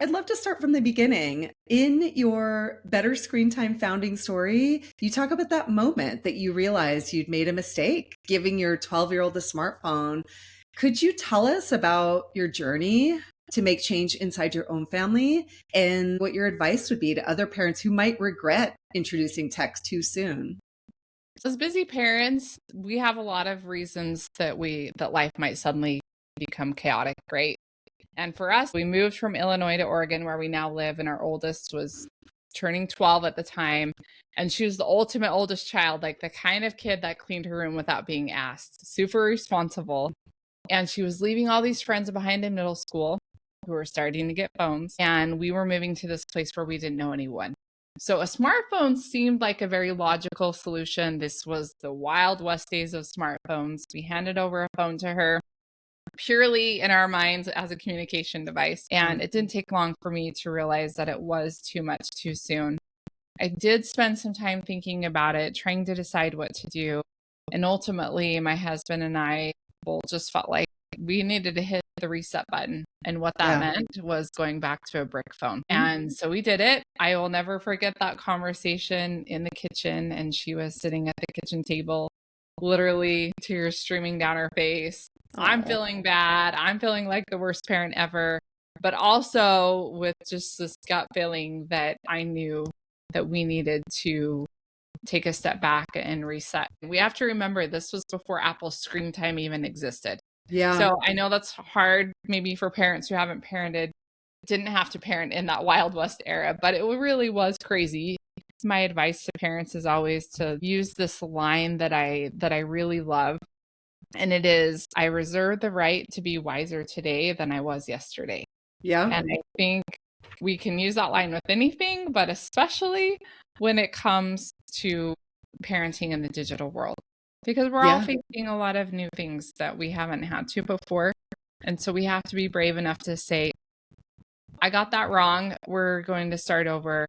I'd love to start from the beginning. In your Better Screen Time founding story, you talk about that moment that you realized you'd made a mistake giving your 12-year-old a smartphone. Could you tell us about your journey to make change inside your own family and what your advice would be to other parents who might regret introducing tech too soon? As busy parents, we have a lot of reasons that life might suddenly become chaotic, right? And for us, we moved from Illinois to Oregon where we now live, and our oldest was turning 12 at the time. And she was the ultimate oldest child, like the kind of kid that cleaned her room without being asked, super responsible. And she was leaving all these friends behind in middle school who were starting to get phones. And we were moving to this place where we didn't know anyone. So a smartphone seemed like a very logical solution. This was the Wild West days of smartphones. We handed over a phone to her purely in our minds as a communication device. And it didn't take long for me to realize that it was too much too soon. I did spend some time thinking about it, trying to decide what to do. And ultimately, my husband and I both just felt like we needed to hit the reset button. And what that Yeah. meant was going back to a brick phone. And so we did it. I will never forget that conversation in the kitchen. And she was sitting at the kitchen table, literally tears streaming down her face. I'm Oh, feeling bad. I'm feeling like the worst parent ever. But also with just this gut feeling that I knew that we needed to take a step back and reset. We have to remember this was before Apple Screen Time even existed. yeah. So I know that's hard maybe for parents who haven't parented, didn't have to parent in that Wild West era, but it really was crazy. My advice to parents is always to use this line that I really love. And it is, I reserve the right to be wiser today than I was yesterday. Yeah. And I think we can use that line with anything, but especially when it comes to parenting in the digital world, because we're all Yeah. facing a lot of new things that we haven't had to before. And so we have to be brave enough to say, I got that wrong. We're going to start over.